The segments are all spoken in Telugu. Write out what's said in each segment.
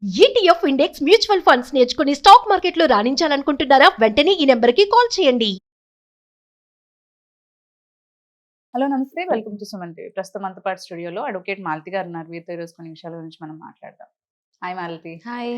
ఈటీఎఫ్ ఇండెక్స్ మ్యూచువల్ ఫండ్స్ నేర్చుకుని స్టాక్ మార్కెట్లో రాణించాలనుకుంటున్నారా? వెంటనే ఈ నెంబర్కి కాల్ చేయండి. హలో నమస్తే, వెల్కమ్ టు సుమన్ టీవీ. ప్రస్తుతం మనతో పాటు స్టూడియోలో అడ్వకేట్ మాలతి గారు ఉన్నారు. వీరితో ఈరోజు కొన్ని విషయాల గురించి మనం మాట్లాడదాం. హాయ్ మాలతి. హాయ్.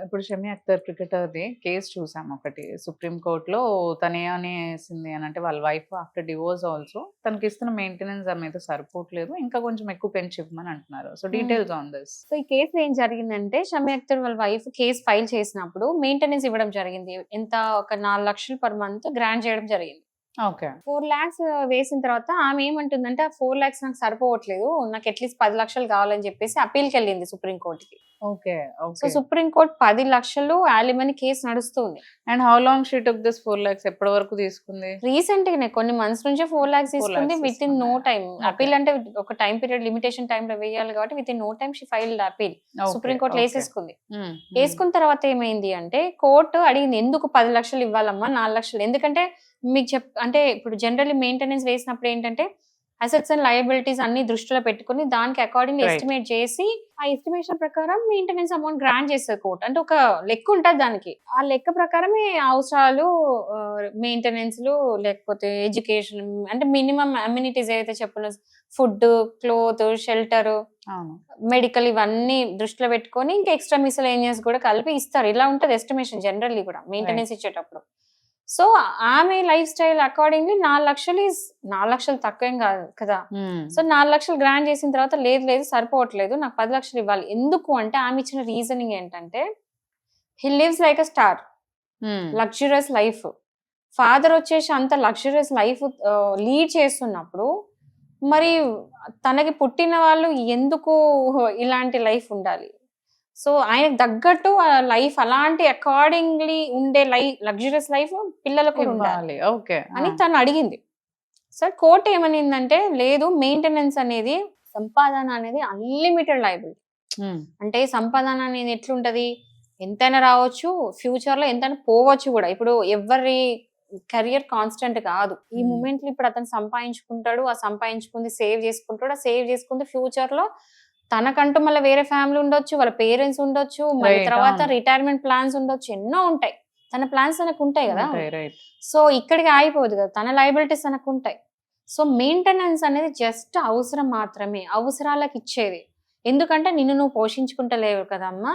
ఇప్పుడు షమీ అఖ్తర్ క్రికెటర్ది కేసు చూసాం ఒకటి సుప్రీం కోర్టులో. తను ఏమనేసింది అని అంటే వాళ్ళ వైఫ్ ఆఫ్టర్ డివోర్స్ ఆల్సో తనకి ఇస్తున్న మెయింటెనెన్స్ మీద సరిపోవట్లేదు, ఇంకా కొంచెం ఎక్కువ పెంచి ఇవ్వమని అంటున్నారు. So details on this. So ఈ కేసు ఏం జరిగిందంటే షమీ అఖ్తర్ వాళ్ళ వైఫ్ కేసు ఫైల్ చేసినప్పుడు మెయింటెనెన్స్ ఇవ్వడం జరిగింది. ఎంత ఒక 4 లక్షలు పర్ మంత్ గ్రాంట్ చేయడం జరిగింది. ఓకే. 4 lakhs వేసిన తర్వాత ఆమె ఏమంటుందంటే ఆ 4 lakhs నాకు సరిపోవట్లేదు, నాకు అట్లీస్ట్ 10 లక్షలు కావాలని చెప్పేసి అప్పీల్కి వెళ్ళింది సుప్రీం కోర్టుకి. ఓకే. సో సుప్రీం కోర్ట్ 10 లక్షలు యాలిమనీ కేసు నడుస్తుంది. And how long she took this 4 lakhs? ఎప్పటి వరకు తీసుకుంది? రీసెంట్ గానే కొన్ని మంత్స్ నుంచే 4 lakhs తీసుకుంది. Within no time. Appeal అంటే ఒక టైం పీరియడ్ లిమిటేషన్ టైం లో వేయాలి కాబట్టి within no time she filed appeal. Supreme court వేసేసుకుంది. వేసుకున్న తర్వాత ఏమైంది అంటే కోర్టు అడిగింది ఎందుకు 10 లక్షలు ఇవ్వాలమ్మా 4 లక్షలు, ఎందుకంటే మీకు అంటే ఇప్పుడు జనరల్లీ మెయింటెనెన్స్ వేసినప్పుడు ఏంటంటే అసెట్స్ అండ్ లయబిలిటీస్ అన్ని దృష్టిలో పెట్టుకుని దానికి అకార్డింగ్ ఎస్టిమేట్ చేసి ఆ ఎస్టిమేషన్ ప్రకారం మెయింటెనెన్స్ అమౌంట్ గ్రాంట్ చేస్తారు కోర్ట్. అంటే ఒక లెక్క ఉంటుంది దానికి. ఆ లెక్క ప్రకారమే అవసరాలు, మెయింటెనెన్స్ లేకపోతే ఎడ్యుకేషన్ అంటే మినిమం అమ్యూనిటీస్ ఏదైతే చెప్పిన ఫుడ్, క్లోత్, షెల్టర్, మెడికల్ ఇవన్నీ దృష్టిలో పెట్టుకొని ఇంకా ఎక్స్ట్రా మిస్సెలేనియస్ కూడా కలిపి ఇస్తారు. ఇలా ఉంటుంది ఎస్టిమేషన్ జనరల్లీ కూడా మెయింటెనెన్స్ ఇచ్చేటప్పుడు. సో ఆమె లైఫ్ స్టైల్ అకార్డింగ్లీ 4 లక్షలు తక్కువేం కాదు కదా. సో 4 లక్షలు గ్రాంట్ చేసిన తర్వాత లేదు సరిపోవట్లేదు, నాకు 10 లక్షలు ఇవ్వాలి. ఎందుకు అంటే ఆమె ఇచ్చిన రీజనింగ్ ఏంటంటే he lives like a star, luxurious life. Father వచ్చేసి అంత లగ్జరియస్ లైఫ్ లీడ్ చేస్తున్నప్పుడు మరి తనకి పుట్టిన వాళ్ళు ఎందుకు ఇలాంటి లైఫ్ ఉండాలి? సో ఆయనకు తగ్గట్టు లైఫ్ అలాంటి అకార్డింగ్లీ ఉండే లగ్జరియస్ లైఫ్ పిల్లలకు ఉండాలి అని తను అడిగింది. సో కోర్టు ఏమనిందంటే లేదు, మెయింటెనెన్స్ అనేది సంపాదన అనేది అన్లిమిటెడ్ లయబిలిటీ. అంటే సంపాదన అనేది ఎట్లుంటది, ఎంతైనా రావచ్చు, ఫ్యూచర్ లో ఎంతైనా పోవచ్చు కూడా. ఇప్పుడు ఎవరి కెరియర్ కాన్స్టెంట్ కాదు. ఈ మూమెంట్ లో ఇప్పుడు అతను సంపాదించుకుంటాడు, ఆ సంపాదించుకుంది సేవ్ చేసుకుంటాడు, ఆ సేవ్ చేసుకుంది ఫ్యూచర్ లో తనకంటూ మళ్ళీ వేరే ఫ్యామిలీ ఉండొచ్చు, వాళ్ళ పేరెంట్స్ ఉండొచ్చు, మళ్ళీ తర్వాత రిటైర్మెంట్ ప్లాన్స్ ఉండొచ్చు, ఎన్నో ఉంటాయి. తన ప్లాన్స్ తనకు ఉంటాయి కదా. సో ఇక్కడికి ఆగిపోదు కదా, తన లయబిలిటీస్ తనకు ఉంటాయి. సో మెయింటెనెన్స్ అనేది జస్ట్ అవసరం మాత్రమే, అవసరాలకు ఇచ్చేది. ఎందుకంటే నిన్ను నువ్వు పోషించుకుంటలేవు కదమ్మా,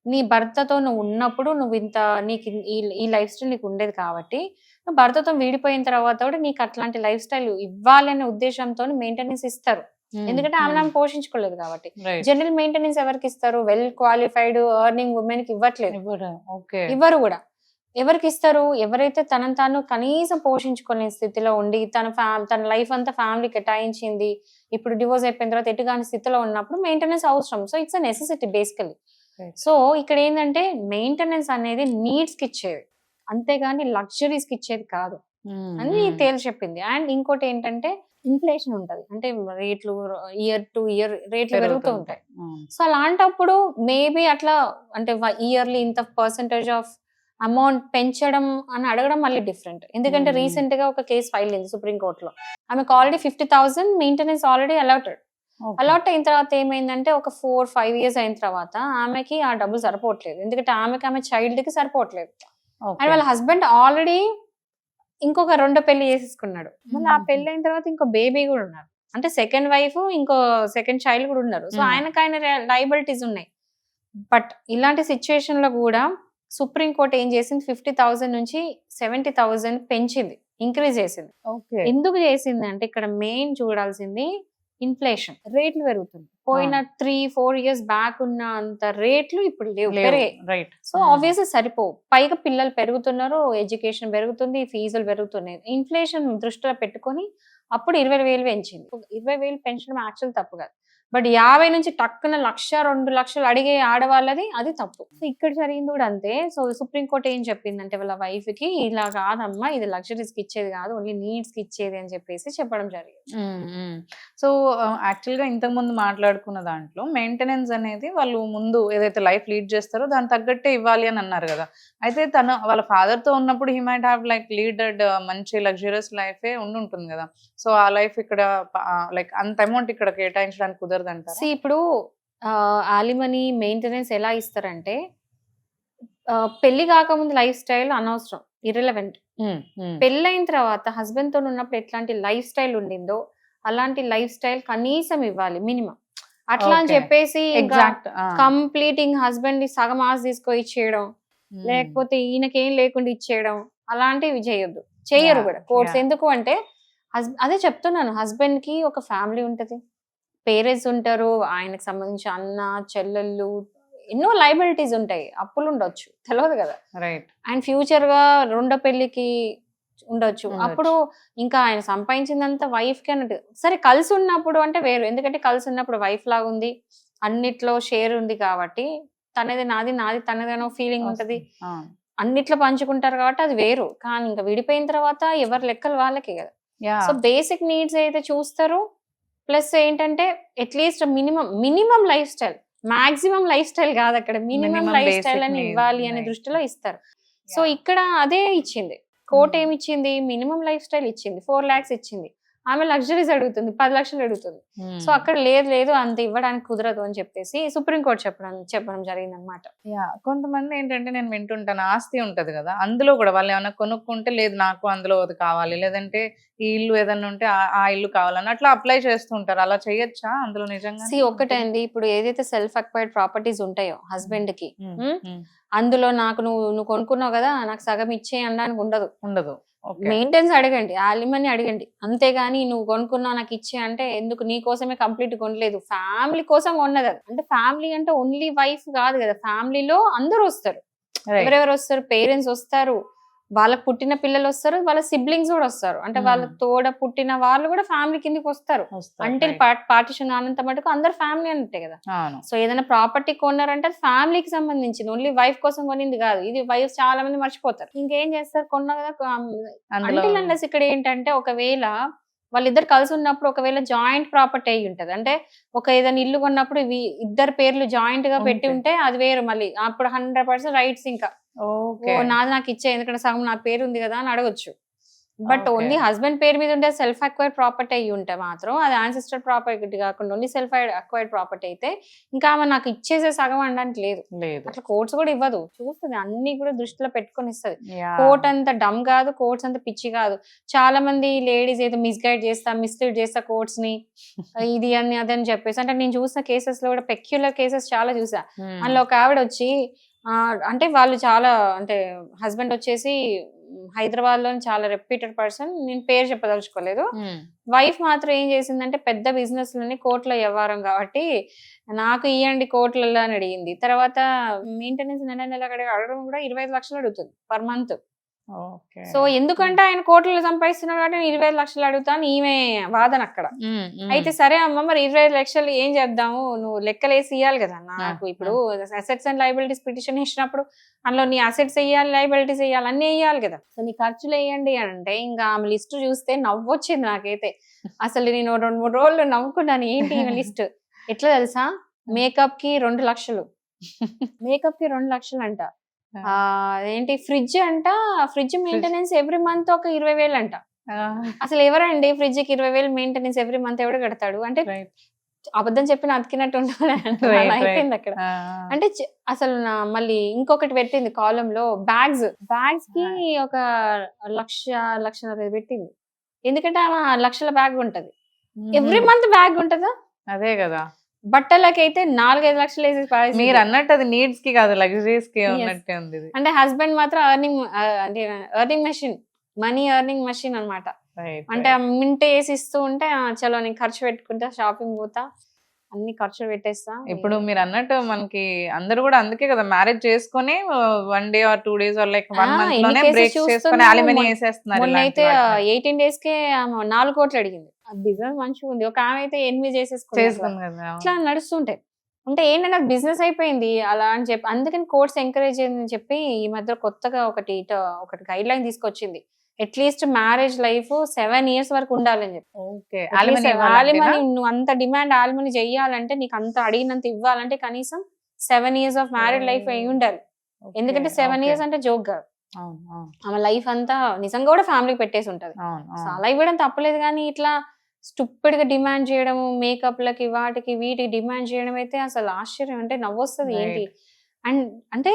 నీ భర్తతో నువ్వు ఉన్నప్పుడు నువ్వు ఇంత నీకు ఈ లైఫ్ స్టైల్ నీకు ఉండేది కాబట్టి నువ్వు భర్తతో విడిపోయిన తర్వాత కూడా నీకు అట్లాంటి లైఫ్ స్టైల్ ఇవ్వాలనే ఉద్దేశంతో మెయింటెనెన్స్ ఇస్తారు. ఎందుకంటే ఆమె పోషించుకోలేదు కాబట్టి. జనరల్ మెయింటెనెన్స్ ఎవరికి ఇస్తారు? వెల్ క్వాలిఫైడ్ ఎర్నింగ్ ఉమెన్ కి ఇవ్వట్లేదు, ఇవ్వరు కూడా. ఎవరికి ఇస్తారు? ఎవరైతే తనను తాను కనీసం పోషించుకోలేని స్థితిలో ఉండి తన లైఫ్ అంతా ఫ్యామిలీ కేటాయించింది, ఇప్పుడు డివోర్స్ అయిపోయిన తర్వాత ఎటుగాని స్థితిలో ఉన్నప్పుడు మెయింటెనెన్స్ అవసరం. So it's a necessity basically. So ఇక్కడ ఏంటంటే మెయింటెనెన్స్ అనేది నీడ్స్ కి ఇచ్చేది, అంతేగాని లగ్జరీస్ కి ఇచ్చేది కాదు అని తేల్చి చెప్పింది. అండ్ ఇంకోటి ఏంటంటే ఇన్ఫ్లేషన్ ఉంటది, అంటే రేట్లు ఇయర్ టు ఇయర్ రేట్లు పెరుగుతూ ఉంటాయి. సో అలాంటప్పుడు మేబీ అట్లా అంటే ఇయర్లీ ఇంత పర్సెంటేజ్ ఆఫ్ అమౌంట్ పెంచడం అని అడగడం మళ్ళీ డిఫరెంట్. ఎందుకంటే రీసెంట్ గా ఒక కేసు ఫైల్ అయింది సుప్రీం కోర్టులో. ఆమెకు ఆల్రెడీ 50,000 మెయింటెనెన్స్ ఆల్రెడీ అలాట్ అయిన తర్వాత ఏమైందంటే ఒక 4-5 years అయిన తర్వాత ఆమెకి ఆ డబ్బులు సరిపోవట్లేదు. ఎందుకంటే ఆమె చైల్డ్ కి సరిపోవట్లేదు. అండ్ వాళ్ళ హస్బెండ్ ఆల్రెడీ ఇంకొక 2 పెళ్లి చేసేసుకున్నాడు. మళ్ళీ ఆ పెళ్లి అయిన తర్వాత ఇంకో బేబీ కూడా ఉన్నారు, అంటే సెకండ్ వైఫ్ ఇంకో సెకండ్ చైల్డ్ కూడా ఉన్నారు. సో ఆయన లయబిలిటీస్ ఉన్నాయి. బట్ ఇలాంటి సిచ్యువేషన్ లో కూడా సుప్రీం కోర్ట్ ఏం చేసింది, 50,000 నుంచి 70,000 పెంచింది, ఇంక్రీజ్ చేసింది. ఎందుకు చేసింది అంటే ఇక్కడ మెయిన్ చూడాల్సింది ఇన్ఫ్లేషన్. రేట్లు పెరుగుతుంది. పోయిన 3-4 years బ్యాక్ ఉన్న అంత రేట్లు ఇప్పుడు లేవు. సో ఆబ్వియస్లీ సరిపోవు. పైగా పిల్లలు పెరుగుతున్నారు, ఎడ్యుకేషన్ పెరుగుతుంది, ఫీజులు పెరుగుతున్నాయి. ఇన్ఫ్లేషన్ దృష్టిలో పెట్టుకొని అప్పుడు 20,000 పెంచింది. 20,000 పెంచడం యాక్చువల్ తప్పు కాదు. బట్ 50 నుంచి టక్కున 1,00,000-2 లక్షలు అడిగే ఆడవాళ్ళది అది తప్పు. సో ఇక్కడ జరిగింది కూడా అంతే. సో సుప్రీం కోర్ట్ ఏం చెప్పిందంటే వాళ్ళ వైఫ్ కి ఇలా కాదమ్మా, ఇది లగ్జరీస్ కి ఇచ్చేది కాదు, ఓన్లీ నీడ్స్ కి ఇచ్చేది అని చెప్పేసి చెప్పడం జరిగింది. సో యాక్చువల్ గా ఇంతకు ముందు మాట్లాడుకున్న దాంట్లో మెయింటెనెన్స్ అనేది వాళ్ళు ముందు ఏదైతే లైఫ్ లీడ్ చేస్తారో దాని తగ్గట్టే ఇవ్వాలి అని అన్నారు కదా. అయితే వాళ్ళ ఫాదర్ తో ఉన్నప్పుడు హీ మైట్ హ్యావ్ లైక్ లీడెడ్ మంచి లగ్జరియస్ లైఫే ఉంటుంది కదా. సో ఆ లైఫ్ ఇక్కడ లైక్ అంత అమౌంట్ ఇక్కడ కేటాయించడానికి కుదరదు అంటారా? ఇప్పుడు ఆలిమనీ మెయింటెనెన్స్ ఎలా ఇస్తారంటే పెళ్లి కాకముందు లైఫ్ స్టైల్ అనవసరం, ఇర్రెలవెంట్. పెళ్ళైన తర్వాత హస్బెండ్ తో ఉన్నప్పుడు ఎట్లాంటి లైఫ్ స్టైల్ ఉండిందో అలాంటి లైఫ్ స్టైల్ కనీసం ఇవ్వాలి మినిమం. అట్లా అని Okay. చెప్పేసి ఎగ్జాక్ట్ కంప్లీట్ ఇంక హస్బెండ్ ని సగం ఆస్ తీసుకో ఇచ్చేయడం, లేకపోతే ఈయనకేం లేకుండా ఇచ్చేయడం, అలాంటివి చేయొద్దు, చెయ్యరు Yeah, కూడా కోర్ట్స్. yeah. ఎందుకు అంటే అదే చెప్తున్నాను, హస్బెండ్ కి ఒక ఫ్యామిలీ ఉంటది, పేరెంట్స్ ఉంటారు, ఆయనకు సంబంధించి అన్న చెల్లెళ్ళు, ఎన్నో లైబిలిటీస్ ఉంటాయి, అప్పులు ఉండొచ్చు, తెలియదు కదా. రైట్. అండ్ ఫ్యూచర్ గా రెండో పెళ్లికి ఉండొచ్చు. ఉండొచ్చు. అప్పుడు ఇంకా ఆయన సంపాదించిందంతా వైఫ్ కి అన్నట్టు. సరే కలిసి ఉన్నప్పుడు అంటే వేరు, ఎందుకంటే కలిసి ఉన్నప్పుడు వైఫ్ లాగా ఉంది, అన్నిట్లో షేర్ ఉంది కాబట్టి తనది నాది నాది తనది అనో ఫీలింగ్ ఉంటది, అన్నిట్లో పంచుకుంటారు కాబట్టి అది వేరు. కానీ ఇంకా విడిపోయిన తర్వాత ఎవరి లెక్కలు వాళ్ళకే కదా. సో బేసిక్ నీడ్స్ అయితే చూస్తారు, ప్లస్ ఏంటంటే at least minimum life style, maximum life style కాదు అక్కడ, minimum Minimum life basic style అని needs, ఇవ్వాలి అనే right. దృష్టిలో ఇస్తారు. సో ఇక్కడ అదే ఇచ్చింది కోర్ట్, ఏమి ఇచ్చింది, మినిమం లైఫ్ స్టైల్ ఇచ్చింది, 4 lakhs ఇచ్చింది. ఆమె లగ్జరీస్ అడుగుతుంది, 10 లక్షలు అడుగుతుంది. సో అక్కడ లేదు అంత ఇవ్వడానికి కుదరదు అని చెప్పేసి సుప్రీంకోర్టు చెప్పడం జరిగింది అనమాట. కొంతమంది ఏంటంటే నేను వింటుంటాను, ఆస్తి ఉంటది కదా, అందులో కూడా వాళ్ళు ఏమైనా కొనుక్కుంటే లేదు నాకు అందులో అది కావాలి, లేదంటే ఈ ఇల్లు ఏదన్నా ఉంటే ఆ ఇల్లు కావాలని అట్లా అప్లై చేస్తుంటారు. అలా చేయొచ్చా అందులో నిజంగా? ఒకటండి, ఇప్పుడు ఏదైతే సెల్ఫ్ అక్వైర్డ్ ప్రాపర్టీస్ ఉంటాయో హస్బెండ్ కి, అందులో నాకు నువ్వు కొనుక్కున్నావు కదా నాకు సగం ఇచ్చే అనడానికి ఉండదు. మెయింటెన్స్ అడగండి, ఆలిమని అడగండి, అంతేగాని నువ్వు కొనుక్కున్నావు నాకు ఇచ్చే అంటే ఎందుకు, నీ కోసమే కంప్లీట్ కొనలేదు, ఫ్యామిలీ కోసం కొన్నది. అంటే ఫ్యామిలీ అంటే ఓన్లీ వైఫ్ కాదు కదా, ఫ్యామిలీలో అందరూ వస్తారు. ఎవరెవరు వస్తారు, పేరెంట్స్ వస్తారు, వాళ్ళకి పుట్టిన పిల్లలు వస్తారు, వాళ్ళ సిబ్లింగ్స్ కూడా వస్తారు, అంటే వాళ్ళ తోడ పుట్టిన వాళ్ళు కూడా ఫ్యామిలీ కిందకి వస్తారు. అంటే పార్టిషన్ కానంత మటుకు అందరు ఫ్యామిలీ అంటే కదా. సో ఏదైనా ప్రాపర్టీ కొన్నారంటే ఫ్యామిలీకి సంబంధించింది, ఓన్లీ వైఫ్ కోసం కొనింది కాదు. ఇది వైఫ్ చాలా మంది మర్చిపోతారు. ఇంకేం చేస్తారు, కొన్నా కదా. అంటే ఇక్కడ ఏంటంటే ఒకవేళ వాళ్ళిద్దరు కలిసి ఉన్నప్పుడు ఒకవేళ జాయింట్ ప్రాపర్టీ అయి ఉంటది, అంటే ఒక ఏదైనా ఇల్లు కొన్నప్పుడు ఇద్దరు పేర్లు జాయింట్ గా పెట్టి ఉంటే అది వేరు, మళ్ళీ అప్పుడు 100% రైట్స్ ఇంకా నాది నాకు ఇచ్చే, ఎందుకంటే సగం నా పేరు ఉంది కదా అని అడగొచ్చు. బట్ ఓన్లీ హస్బెండ్ పేరు మీద ఉంటే సెల్ఫ్ అక్వైర్డ్ ప్రాపర్టీ అయ్యి ఉంటే మాత్రం, అది యాన్సిస్టర్ ప్రాపర్టీ కాకుండా ఓన్లీ సెల్ఫ్ అక్వైర్డ్ ప్రాపర్టీ అయితే ఇంకా ఆమె నాకు ఇచ్చేసే సగం అనడానికి లేదు. అట్లా కోర్ట్స్ కూడా ఇవ్వదు, చూస్తుంది, అన్ని కూడా దృష్టిలో పెట్టుకొని ఇస్తుంది. కోర్ట్ అంత డమ్ కాదు, కోర్ట్స్ అంత పిచ్చి కాదు. చాలా మంది లేడీస్ ఏదో మిస్లీడ్ చేస్తా కోర్ట్స్ ని, ఇది అని అదని చెప్పేసి. అంటే నేను చూసిన కేసెస్ లో కూడా పెక్యులర్ కేసెస్ చాలా చూసా. అందులో ఒక ఆవిడ వచ్చి అంటే వాళ్ళు చాలా, అంటే హస్బెండ్ వచ్చేసి హైదరాబాద్ లో చాలా రెప్యూటెడ్ పర్సన్, నేను పేరు చెప్పదలుచుకోలేదు. వైఫ్ మాత్రం ఏం చేసిందంటే పెద్ద బిజినెస్ లని కోర్టులో వ్యవహారం కాబట్టి నాకు ఇవ్వండి కోర్టులలో అని అడిగింది. తర్వాత మెయింటెనెన్స్ నెల అడగడం కూడా 25 లక్షలు అడుగుతుంది పర్ మంత్. సో ఎందుకంటే ఆయన కోట్లలో సంపాదిస్తున్నాడు కాబట్టి నేను 25 లక్షలు అడుగుతాను ఈమె వాదన అక్కడ. అయితే సరే అమ్మ మరి 25 లక్షలు ఏం చేద్దాము, నువ్వు లెక్కలేసి ఇవ్వాలి కదా నాకు. ఇప్పుడు అసెట్స్ అండ్ లైబిలిటీస్ పిటిషన్ ఇచ్చినప్పుడు అందులో నీ అసెట్స్ వేయాలి, లైబిలిటీస్ వేయాలి, అన్ని వేయాలి కదా. సో నీ ఖర్చులు వేయండి అంటే ఇంకా ఆమె లిస్ట్ చూస్తే నవ్వొచ్చింది నాకైతే. అసలు నేను 2-3 రోజులు నవ్వుకున్నాను, ఏంటి ఈమె లిస్ట్ ఎట్లా తెలుసా, మేకప్ కి 2 లక్షలు, మేకప్ కి 2 లక్షలు అంట, ఏంటి ఫ్రిడ్జ్ అంట, ఫ్రిడ్జ్ మెయింటెనెన్స్ ఎవ్రీ మంత్ ఒక 20,000 అంట. అసలు ఎవరండి ఫ్రిడ్జ్ కి 20,000 మెయింటెనెన్స్ ఎవ్రీ మంత్ ఎవడు కడతాడు? అంటే అబద్ధం చెప్పిన అతికినట్టు అయిపోయింది అక్కడ. అంటే అసలు మళ్ళీ ఇంకొకటి పెట్టింది కాలం లో, బ్యాగ్స్ కి ఒక 1,00,000 పెట్టింది. ఎందుకంటే ఆమె లక్షల బ్యాగ్ ఉంటది, ఎవ్రీ మంత్ బ్యాగ్ ఉంటదా? అదే కదా. బట్టలకైతే 4-5 లక్షలు వేసి మీరు అన్నట్టు అది నీడ్స్ కి కాదు, లగ్జరీస్ కి ఉన్నట్టే ఉంది. అంటే హస్బెండ్ మాత్రం earning machine, money earning machine అనమాట. అంటే మింటే వేసి ఇస్తూ ఉంటే చలో నేను ఖర్చు పెట్టుకుంటా, షాపింగ్ పోతా, అన్ని ఖర్చు పెట్టేస్తా. ఇప్పుడు మీరు అన్నట్టు మనకి అందరూ కూడా అందుకే కదా మ్యారేజ్ చేసుకుని 1 day or 2 days or like 1 month లోనే బ్రేక్ చేసుకుని అలిమనీ వేసేస్తున్నారు. మొన్నైతే 18 days కే 4 కోట్లు అడిగింది. బిజినెస్ మంచిగా ఉంది. ఒక ఆమె అయితే 8 చేసేసుకుంది. ఇట్లా నడుస్తుంటాయి. అంటే ఏంటంటే బిజినెస్ అయిపోయింది అలా అని చెప్పి, అందుకని కోర్ట్స్ ఎంకరేజ్ అని చెప్పి ఈ మధ్య కొత్తగా ఒకటి గైడ్ లైన్ తీసుకొచ్చింది. అట్లీస్ట్ మ్యారేజ్ లైఫ్ 7 years వరకు ఉండాలని చెప్పి. ఆలిమనీ నువ్వు అంత డిమాండ్ ఆలిమనీ చెయ్యాలంటే, నీకు అంత అడిగినంత ఇవ్వాలంటే కనీసం 7 years ఆఫ్ మ్యారేడ్ లైఫ్ అయి ఉండాలి. ఎందుకంటే 7 years అంటే జోక్ కాదు, ఆమె లైఫ్ అంతా నిజంగా కూడా ఫ్యామిలీకి పెట్టేసి ఉంటది. అలా ఇవ్వడం తప్పలేదు, కానీ ఇట్లా స్టూపిడ్ గా డిమాండ్ చేయడము, మేకప్లకి వాటికి వీటికి డిమాండ్ చేయడం అయితే అసలు ఆశ్చర్యం, అంటే నవ్వొస్తుంది ఏంటి. అండ్ అంటే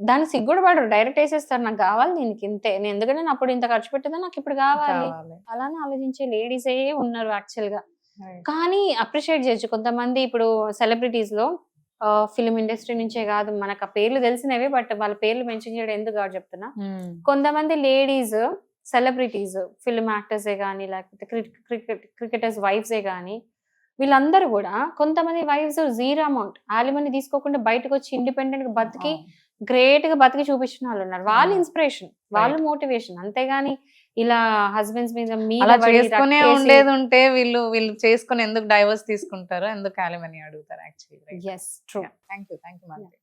దాన్ని సిగ్గుపడరు, డైరెక్ట్ వేసేస్తారు నాకు కావాలి దీనికి ఇంతే, నేను ఎందుకంటే నేను అప్పుడు ఇంత ఖర్చు పెట్టేదా నాకు ఇప్పుడు కావాలి, అలానే ఆలోచించే లేడీసే ఉన్నారు యాక్చువల్ గా. కానీ అప్రిషియేట్ చేయొచ్చు కొంతమంది. ఇప్పుడు సెలబ్రిటీస్ లో ఫిల్మ్ ఇండస్ట్రీ నుంచే కాదు, మనకు ఆ పేర్లు తెలిసినవే, బట్ వాళ్ళ పేర్లు మెన్షన్ చేయడం ఎందుకు కాదు చెప్తున్నా. కొంతమంది లేడీస్ సెలబ్రిటీస్, ఫిల్మ్ యాక్టర్సే కానీ, లేకపోతే క్రికెటర్స్ వైఫ్సే కానీ, వీళ్ళందరూ కూడా కొంతమంది వైఫ్స్ జీరో అమౌంట్ ఆలిమనీ తీసుకోకుండా బయటకు వచ్చి ఇండిపెండెంట్ గా బతికి గ్రేట్ గా బతికి చూపించిన వాళ్ళు ఉన్నారు. వాళ్ళ ఇన్స్పిరేషన్, వాళ్ళ మోటివేషన్. అంతేగాని ఇలా హస్బెండ్స్ మీద అలా చేసుకునే ఉండేది ఉంటే వీళ్ళు చేసుకుని ఎందుకు డైవర్స్ తీసుకుంటారో, ఎందుకు అలిమనీ అడుగుతారు actually. yes true thank you Madhavi.